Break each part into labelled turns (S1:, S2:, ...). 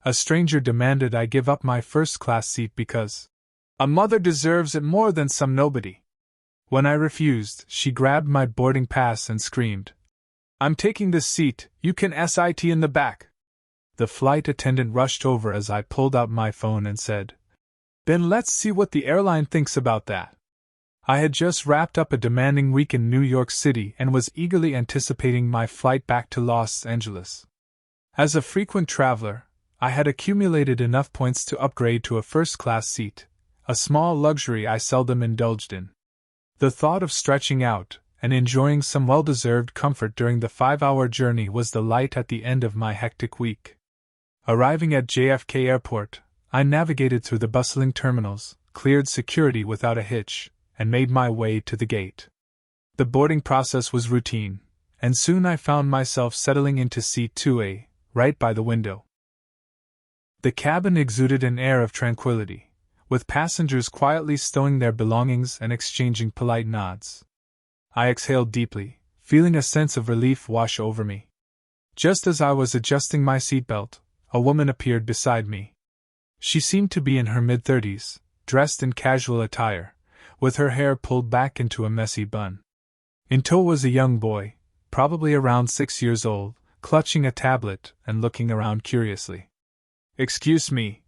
S1: A stranger demanded I give up my first-class seat because a mother deserves it more than some nobody. When I refused, she grabbed my boarding pass and screamed, "I'm taking this seat, you can sit in the back." The flight attendant rushed over as I pulled out my phone and said, "Then let's see what the airline thinks about that." I had just wrapped up a demanding week in New York City and was eagerly anticipating my flight back to Los Angeles. As a frequent traveler, I had accumulated enough points to upgrade to a first-class seat, a small luxury I seldom indulged in. The thought of stretching out and enjoying some well-deserved comfort during the 5-hour journey was the light at the end of my hectic week. Arriving at JFK Airport, I navigated through the bustling terminals, cleared security without a hitch, and made my way to the gate. The boarding process was routine, and soon I found myself settling into seat 2A, right by the window. The cabin exuded an air of tranquility, with passengers quietly stowing their belongings and exchanging polite nods. I exhaled deeply, feeling a sense of relief wash over me. Just as I was adjusting my seatbelt, a woman appeared beside me. She seemed to be in her mid-30s, dressed in casual attire, with her hair pulled back into a messy bun. In tow was a young boy, probably around 6 years old, clutching a tablet and looking around curiously. "Excuse me,"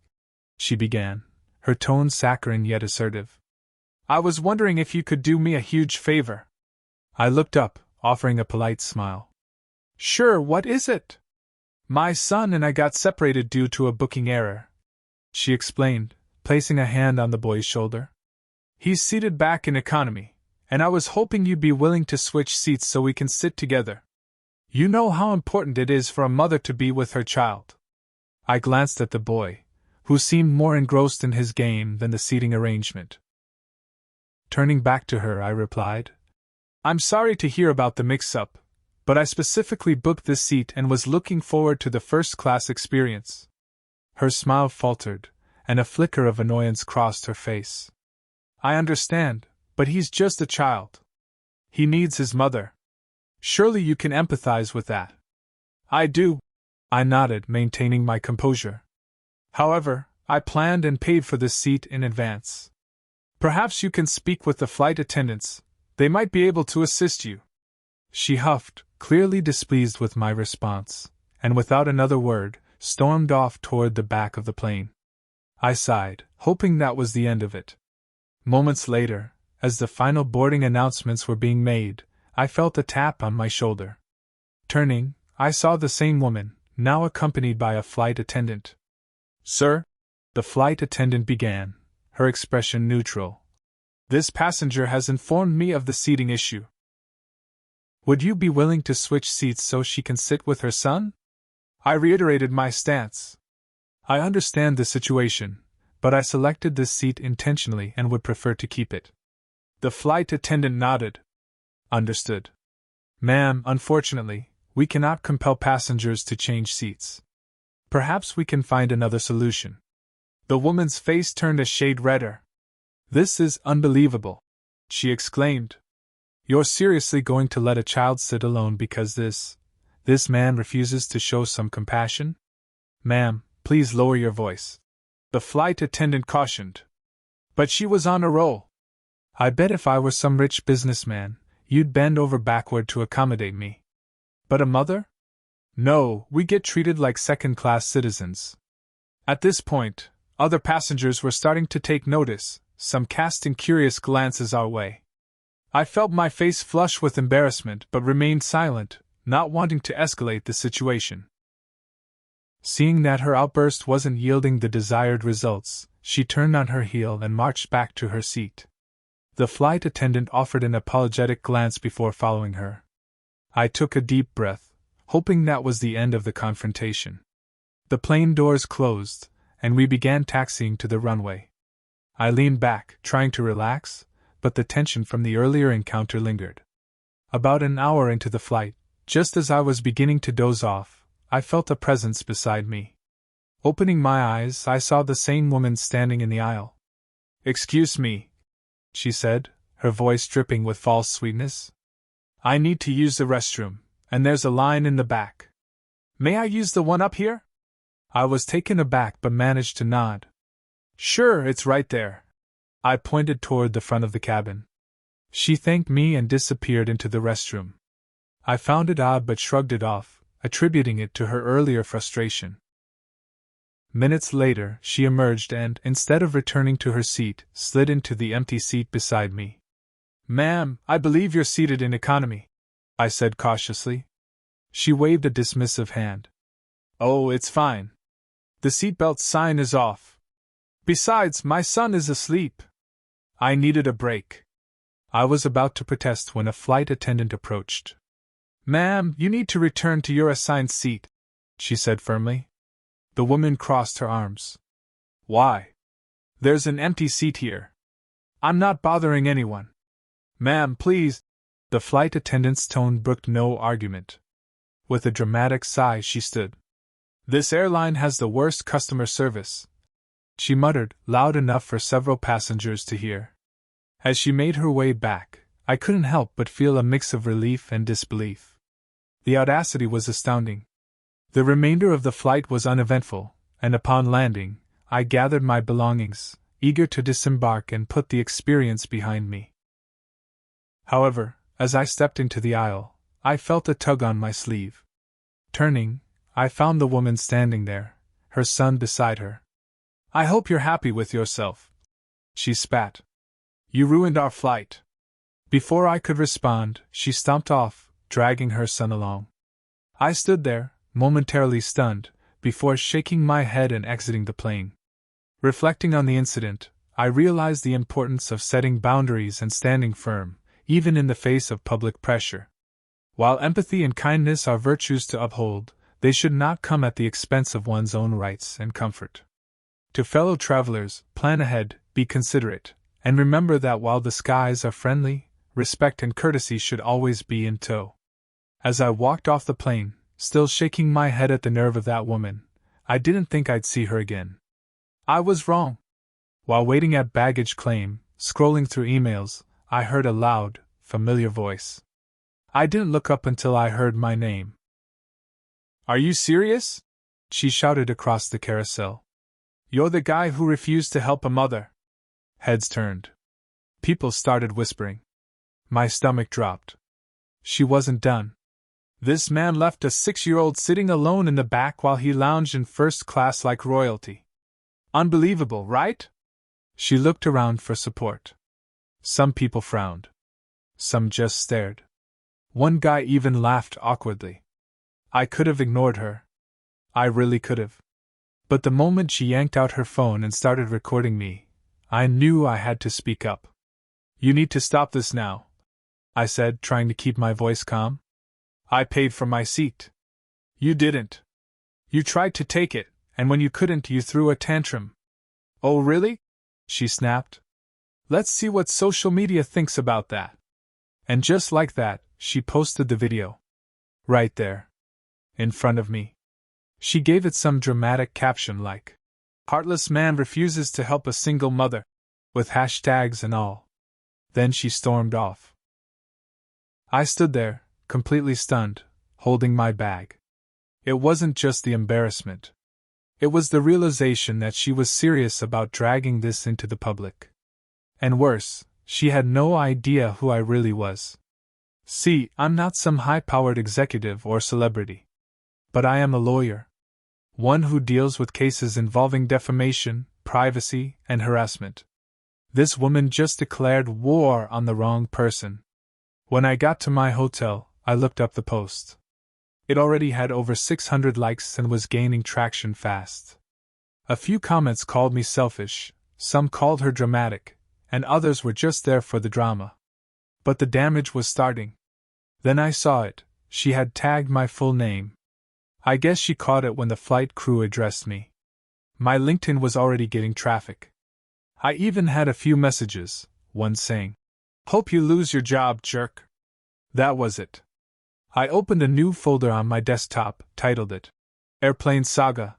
S1: she began, her tone saccharine yet assertive. "I was wondering if you could do me a huge favor." I looked up, offering a polite smile. "Sure, what is it?" "My son and I got separated due to a booking error," she explained, placing a hand on the boy's shoulder. "He's seated back in economy, and I was hoping you'd be willing to switch seats so we can sit together. You know how important it is for a mother to be with her child." I glanced at the boy, who seemed more engrossed in his game than the seating arrangement. Turning back to her, I replied, "I'm sorry to hear about the mix-up, but I specifically booked this seat and was looking forward to the first-class experience." Her smile faltered, and a flicker of annoyance crossed her face. "I understand, but he's just a child. He needs his mother. Surely you can empathize with that." "I do," I nodded, maintaining my composure. "However, I planned and paid for this seat in advance. Perhaps you can speak with the flight attendants. They might be able to assist you." She huffed, clearly displeased with my response, and without another word, stormed off toward the back of the plane. I sighed, hoping that was the end of it. Moments later, as the final boarding announcements were being made, I felt a tap on my shoulder. Turning, I saw the same woman, now accompanied by a flight attendant. "Sir," the flight attendant began, her expression neutral, "this passenger has informed me of the seating issue. Would you be willing to switch seats so she can sit with her son?" I reiterated my stance. "I understand the situation, but I selected this seat intentionally and would prefer to keep it." The flight attendant nodded. "Understood. Ma'am, unfortunately, we cannot compel passengers to change seats. Perhaps we can find another solution." The woman's face turned a shade redder. "This is unbelievable," she exclaimed. "You're seriously going to let a child sit alone because this man refuses to show some compassion?" "Ma'am, please lower your voice," the flight attendant cautioned. But she was on a roll. "I bet if I were some rich businessman, you'd bend over backward to accommodate me. But a mother? No, we get treated like second-class citizens." At this point, other passengers were starting to take notice, some casting curious glances our way. I felt my face flush with embarrassment but remained silent, not wanting to escalate the situation. Seeing that her outburst wasn't yielding the desired results, she turned on her heel and marched back to her seat. The flight attendant offered an apologetic glance before following her. I took a deep breath, hoping that was the end of the confrontation. The plane doors closed, and we began taxiing to the runway. I leaned back, trying to relax, but the tension from the earlier encounter lingered. About an hour into the flight, just as I was beginning to doze off, I felt a presence beside me. Opening my eyes, I saw the same woman standing in the aisle. "Excuse me," she said, her voice dripping with false sweetness. "I need to use the restroom, and there's a line in the back. May I use the one up here?" I was taken aback but managed to nod. Sure, it's right there. I pointed toward the front of the cabin. She thanked me and disappeared into the restroom. I found it odd but shrugged it off, attributing it to her earlier frustration. Minutes later, she emerged and, instead of returning to her seat, slid into the empty seat beside me. Ma'am, I believe you're seated in economy, I said cautiously. She waved a dismissive hand. Oh, it's fine. The seatbelt sign is off. Besides, my son is asleep. I needed a break. I was about to protest when a flight attendant approached. Ma'am, you need to return to your assigned seat, she said firmly. The woman crossed her arms. Why? There's an empty seat here. I'm not bothering anyone. Ma'am, please. The flight attendant's tone brooked no argument. With a dramatic sigh, she stood. This airline has the worst customer service, she muttered, loud enough for several passengers to hear. As she made her way back, I couldn't help but feel a mix of relief and disbelief. The audacity was astounding. The remainder of the flight was uneventful, and upon landing, I gathered my belongings, eager to disembark and put the experience behind me. However, as I stepped into the aisle, I felt a tug on my sleeve. Turning, I found the woman standing there, her son beside her. I hope you're happy with yourself, she spat. You ruined our flight. Before I could respond, she stomped off, dragging her son along. I stood there, momentarily stunned, before shaking my head and exiting the plane. Reflecting on the incident, I realized the importance of setting boundaries and standing firm, even in the face of public pressure. While empathy and kindness are virtues to uphold, they should not come at the expense of one's own rights and comfort. To fellow travelers, plan ahead, be considerate, and remember that while the skies are friendly, respect and courtesy should always be in tow. As I walked off the plane, still shaking my head at the nerve of that woman, I didn't think I'd see her again. I was wrong. While waiting at baggage claim, scrolling through emails, I heard a loud, familiar voice. I didn't look up until I heard my name. Are you serious? She shouted across the carousel. You're the guy who refused to help a mother. Heads turned. People started whispering. My stomach dropped. She wasn't done. This man left a 6-year-old sitting alone in the back while he lounged in first class like royalty. Unbelievable, right? She looked around for support. Some people frowned. Some just stared. One guy even laughed awkwardly. I could have ignored her. I really could have. But the moment she yanked out her phone and started recording me, I knew I had to speak up. You need to stop this now, I said, trying to keep my voice calm. I paid for my seat. You didn't. You tried to take it, and when you couldn't, you threw a tantrum. Oh, really? She snapped. Let's see what social media thinks about that. And just like that, she posted the video. Right there. In front of me. She gave it some dramatic caption like, "Heartless man refuses to help a single mother," with hashtags and all. Then she stormed off. I stood there, completely stunned, holding my bag. It wasn't just the embarrassment. It was the realization that she was serious about dragging this into the public. And worse, she had no idea who I really was. See, I'm not some high-powered executive or celebrity. But I am a lawyer. One who deals with cases involving defamation, privacy, and harassment. This woman just declared war on the wrong person. When I got to my hotel, I looked up the post. It already had over 600 likes and was gaining traction fast. A few comments called me selfish, some called her dramatic, and others were just there for the drama. But the damage was starting. Then I saw it. She had tagged my full name. I guess she caught it when the flight crew addressed me. My LinkedIn was already getting traffic. I even had a few messages, one saying, "Hope you lose your job, jerk." That was it. I opened a new folder on my desktop, titled it Airplane Saga,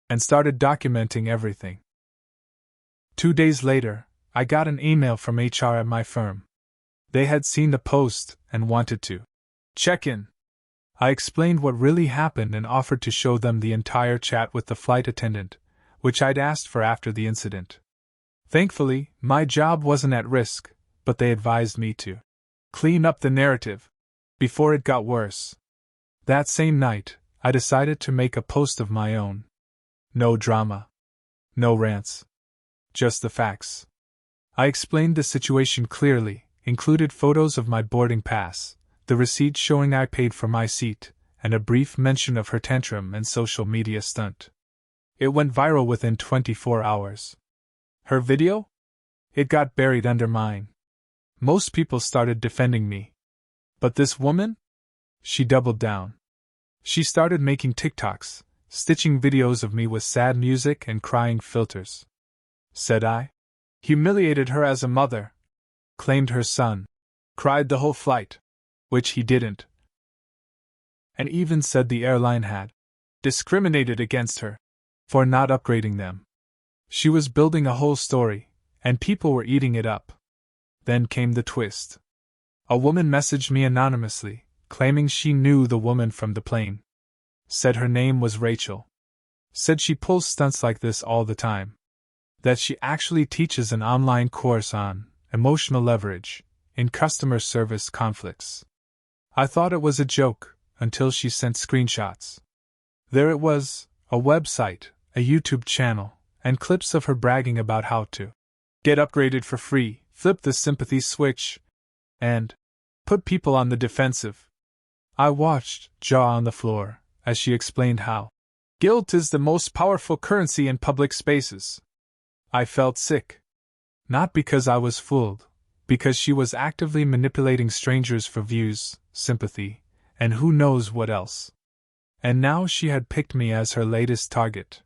S1: and started documenting everything. 2 days later, I got an email from HR at my firm. They had seen the post and wanted to check in. I explained what really happened and offered to show them the entire chat with the flight attendant, which I'd asked for after the incident. Thankfully, my job wasn't at risk, but they advised me to clean up the narrative before it got worse. That same night, I decided to make a post of my own. No drama. No rants. Just the facts. I explained the situation clearly, included photos of my boarding pass, the receipt showing I paid for my seat, and a brief mention of her tantrum and social media stunt. It went viral within 24 hours. Her video? It got buried under mine. Most people started defending me. But this woman? She doubled down. She started making TikToks, stitching videos of me with sad music and crying filters. Said I humiliated her as a mother, claimed her son cried the whole flight, which he didn't, and even said the airline had discriminated against her for not upgrading them. She was building a whole story, and people were eating it up. Then came the twist. A woman messaged me anonymously, claiming she knew the woman from the plane. Said her name was Rachel. Said she pulls stunts like this all the time. That she actually teaches an online course on emotional leverage in customer service conflicts. I thought it was a joke until she sent screenshots. There it was, a website, a YouTube channel, and clips of her bragging about how to get upgraded for free, flip the sympathy switch, and put people on the defensive. I watched, jaw on the floor, as she explained how guilt is the most powerful currency in public spaces. I felt sick. Not because I was fooled, because she was actively manipulating strangers for views, sympathy, and who knows what else. And now she had picked me as her latest target.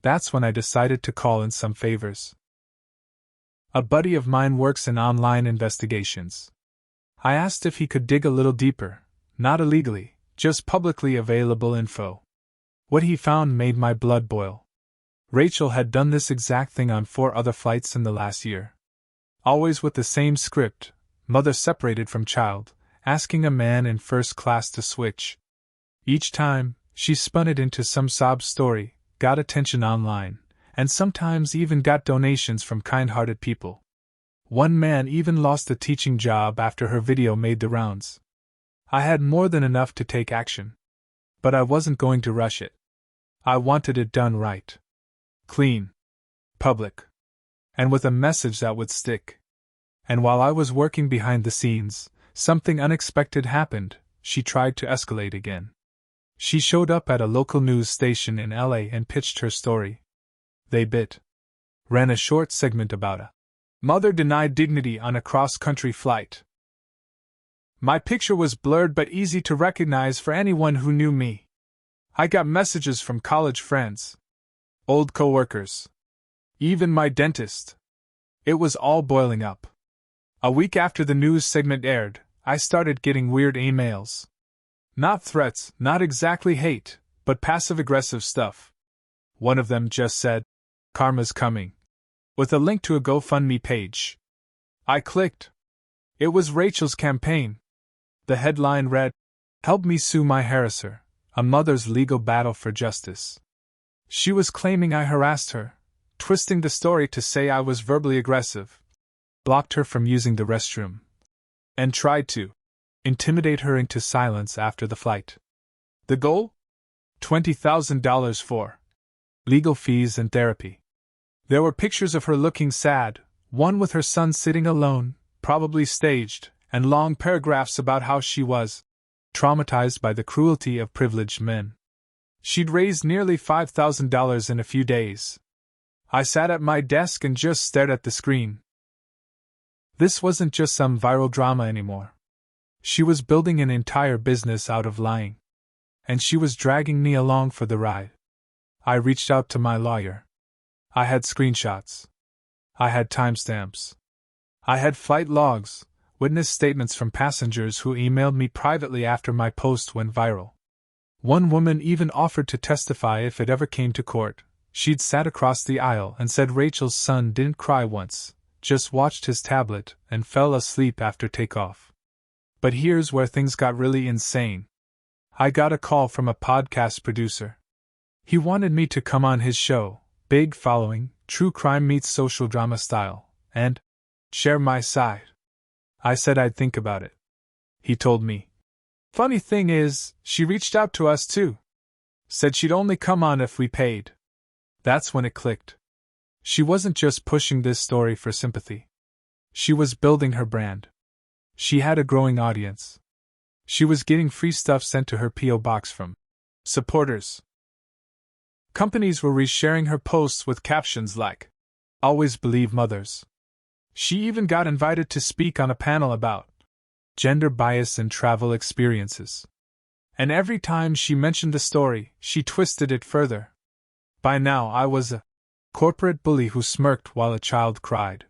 S1: That's when I decided to call in some favors. A buddy of mine works in online investigations. I asked if he could dig a little deeper, not illegally, just publicly available info. What he found made my blood boil. Rachel had done this exact thing on 4 other flights in the last year. Always with the same script, mother separated from child, asking a man in first class to switch. Each time, she spun it into some sob story, got attention online, and sometimes even got donations from kind-hearted people. One man even lost a teaching job after her video made the rounds. I had more than enough to take action. But I wasn't going to rush it. I wanted it done right. Clean. Public. And with a message that would stick. And while I was working behind the scenes, something unexpected happened. She tried to escalate again. She showed up at a local news station in LA and pitched her story. They ran a short segment about a mother denied dignity on a cross-country flight. My picture was blurred but easy to recognize for anyone who knew me. I got messages from college friends, old coworkers, even my dentist. It was all boiling up. A week after the news segment aired, I started getting weird emails. Not threats, not exactly hate, but passive-aggressive stuff. One of them just said, "Karma's coming," with a link to a GoFundMe page. I clicked. It was Rachel's campaign. The headline read, "Help me sue my harasser, a mother's legal battle for justice." She was claiming I harassed her, twisting the story to say I was verbally aggressive, blocked her from using the restroom, and tried to intimidate her into silence after the flight. The goal? $20,000 for legal fees and therapy. There were pictures of her looking sad, one with her son sitting alone, probably staged, and long paragraphs about how she was traumatized by the cruelty of privileged men. She'd raised nearly $5,000 in a few days. I sat at my desk and just stared at the screen. This wasn't just some viral drama anymore. She was building an entire business out of lying. And she was dragging me along for the ride. I reached out to my lawyer. I had screenshots. I had timestamps. I had flight logs, witness statements from passengers who emailed me privately after my post went viral. One woman even offered to testify if it ever came to court. She'd sat across the aisle and said Rachel's son didn't cry once, just watched his tablet and fell asleep after takeoff. But here's where things got really insane. I got a call from a podcast producer. He wanted me to come on his show, big following, true crime meets social drama style, and share my side. I said I'd think about it. He told me. Funny thing is, she reached out to us too. Said she'd only come on if we paid. That's when it clicked. She wasn't just pushing this story for sympathy. She was building her brand. She had a growing audience. She was getting free stuff sent to her P.O. box from supporters. Companies were resharing her posts with captions like, "Always believe mothers." She even got invited to speak on a panel about gender bias in travel experiences. And every time she mentioned the story, she twisted it further. By now I was a corporate bully who smirked while a child cried.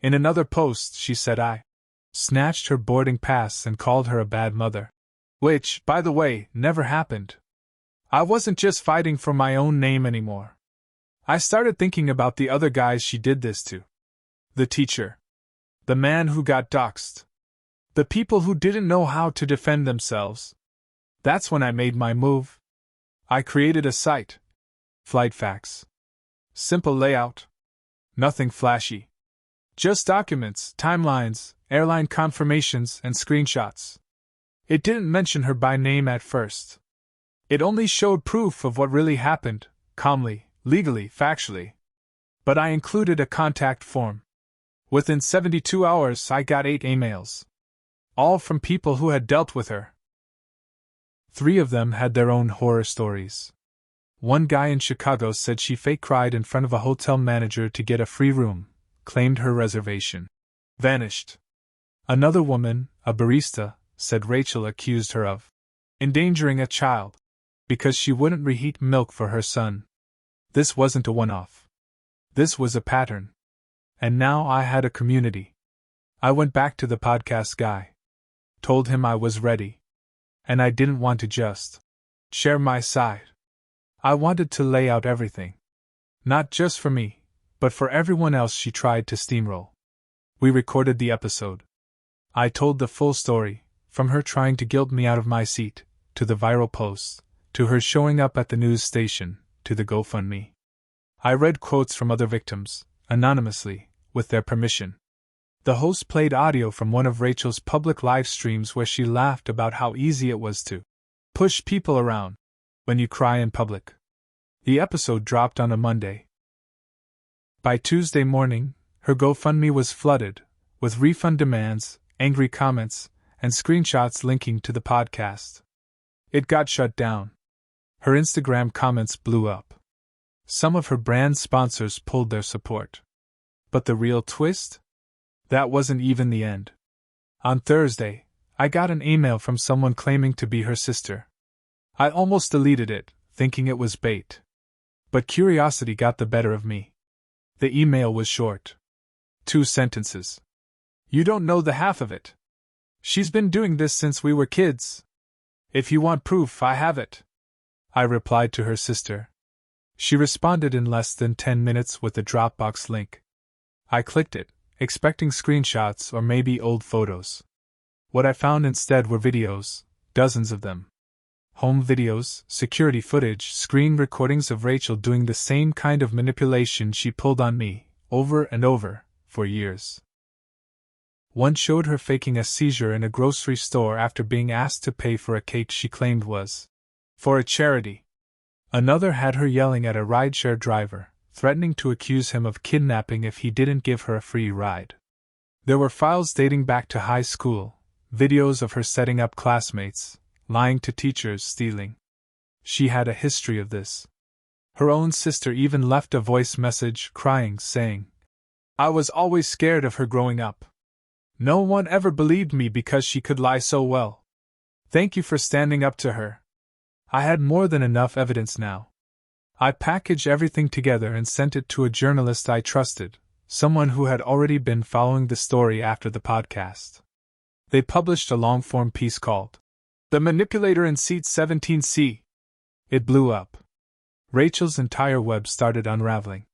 S1: In another post, she said I snatched her boarding pass and called her a bad mother. Which, by the way, never happened. I wasn't just fighting for my own name anymore. I started thinking about the other guys she did this to. The teacher. The man who got doxxed. The people who didn't know how to defend themselves. That's when I made my move. I created a site. Flight facts. Simple layout. Nothing flashy. Just documents, timelines, airline confirmations, and screenshots. It didn't mention her by name at first. It only showed proof of what really happened, calmly, legally, factually. But I included a contact form. Within 72 hours, I got 8 emails. All from people who had dealt with her. 3 of them had their own horror stories. One guy in Chicago said she fake cried in front of a hotel manager to get a free room, claimed her reservation. Vanished. Another woman, a barista, said Rachel accused her of endangering a child because she wouldn't reheat milk for her son. This wasn't a one-off. This was a pattern. And now I had a community. I went back to the podcast guy. Told him I was ready. And I didn't want to just share my side. I wanted to lay out everything. Not just for me, but for everyone else she tried to steamroll. We recorded the episode. I told the full story, from her trying to guilt me out of my seat, to the viral posts, to her showing up at the news station, to the GoFundMe. I read quotes from other victims, anonymously, with their permission. The host played audio from one of Rachel's public live streams where she laughed about how easy it was to push people around when you cry in public. The episode dropped on a Monday. By Tuesday morning, her GoFundMe was flooded with refund demands, angry comments, and screenshots linking to the podcast. It got shut down. Her Instagram comments blew up. Some of her brand sponsors pulled their support. But the real twist? That wasn't even the end. On Thursday, I got an email from someone claiming to be her sister. I almost deleted it, thinking it was bait. But curiosity got the better of me. The email was short. 2 sentences. You don't know the half of it. She's been doing this since we were kids. If you want proof, I have it. I replied to her sister. She responded in less than 10 minutes with a Dropbox link. I clicked it, expecting screenshots or maybe old photos. What I found instead were videos, dozens of them. Home videos, security footage, screen recordings of Rachel doing the same kind of manipulation she pulled on me, over and over, for years. One showed her faking a seizure in a grocery store after being asked to pay for a cake she claimed was for a charity. Another had her yelling at a rideshare driver, threatening to accuse him of kidnapping if he didn't give her a free ride. There were files dating back to high school, videos of her setting up classmates, lying to teachers, stealing. She had a history of this. Her own sister even left a voice message, crying, saying, "I was always scared of her growing up. No one ever believed me because she could lie so well. Thank you for standing up to her." I had more than enough evidence now. I packaged everything together and sent it to a journalist I trusted, someone who had already been following the story after the podcast. They published a long-form piece called "The Manipulator in Seat 17C." It blew up. Rachel's entire web started unraveling.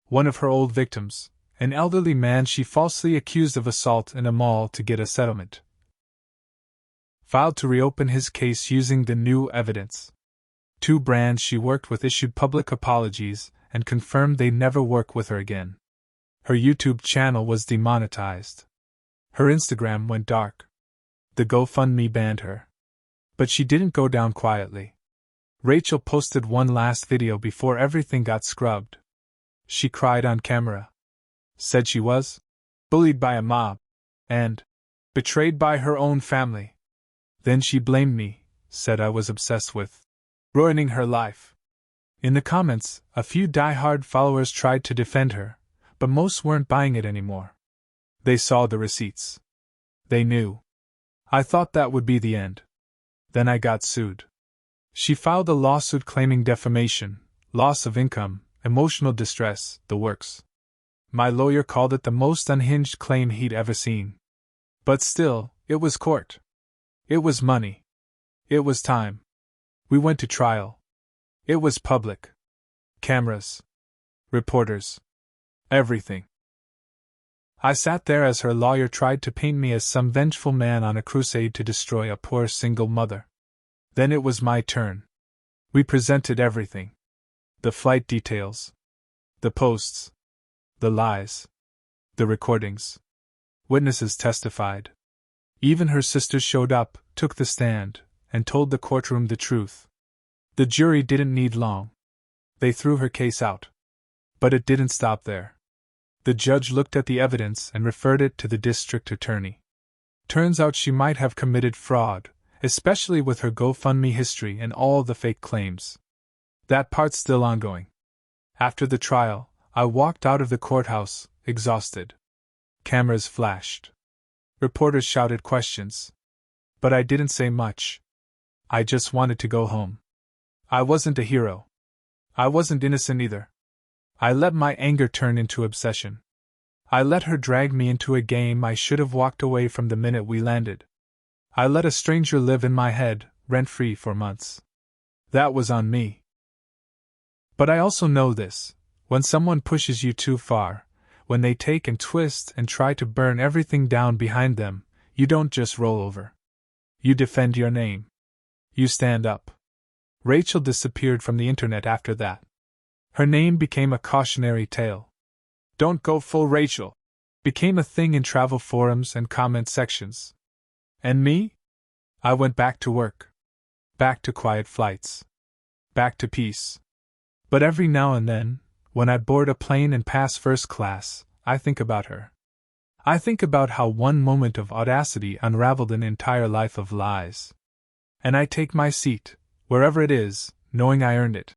S1: One of her old victims, an elderly man she falsely accused of assault in a mall to get a settlement, filed to reopen his case using the new evidence. 2 brands she worked with issued public apologies and confirmed they'd never work with her again. Her YouTube channel was demonetized. Her Instagram went dark. The GoFundMe banned her. But she didn't go down quietly. Rachel posted one last video before everything got scrubbed. She cried on camera. Said she was bullied by a mob and betrayed by her own family. Then she blamed me, said I was obsessed with ruining her life. In the comments, a few die-hard followers tried to defend her, but most weren't buying it anymore. They saw the receipts. They knew. I thought that would be the end. Then I got sued. She filed a lawsuit claiming defamation, loss of income, emotional distress, the works. My lawyer called it the most unhinged claim he'd ever seen. But still, it was court. It was money. It was time. We went to trial. It was public. Cameras. Reporters. Everything. I sat there as her lawyer tried to paint me as some vengeful man on a crusade to destroy a poor single mother. Then it was my turn. We presented everything. The flight details. The posts. The lies. The recordings. Witnesses testified. Even her sister showed up, took the stand, and told the courtroom the truth. The jury didn't need long. They threw her case out. But it didn't stop there. The judge looked at the evidence and referred it to the district attorney. Turns out she might have committed fraud, especially with her GoFundMe history and all the fake claims. That part's still ongoing. After the trial, I walked out of the courthouse, exhausted. Cameras flashed. Reporters shouted questions. But I didn't say much. I just wanted to go home. I wasn't a hero. I wasn't innocent either. I let my anger turn into obsession. I let her drag me into a game I should have walked away from the minute we landed. I let a stranger live in my head, rent-free for months. That was on me. But I also know this: when someone pushes you too far, when they take and twist and try to burn everything down behind them, you don't just roll over. You defend your name. You stand up. Rachel disappeared from the internet after that. Her name became a cautionary tale. "Don't go full Rachel" became a thing in travel forums and comment sections. And me? I went back to work. Back to quiet flights. Back to peace. But every now and then, when I board a plane and pass first class, I think about her. I think about how one moment of audacity unraveled an entire life of lies. And I take my seat, wherever it is, knowing I earned it.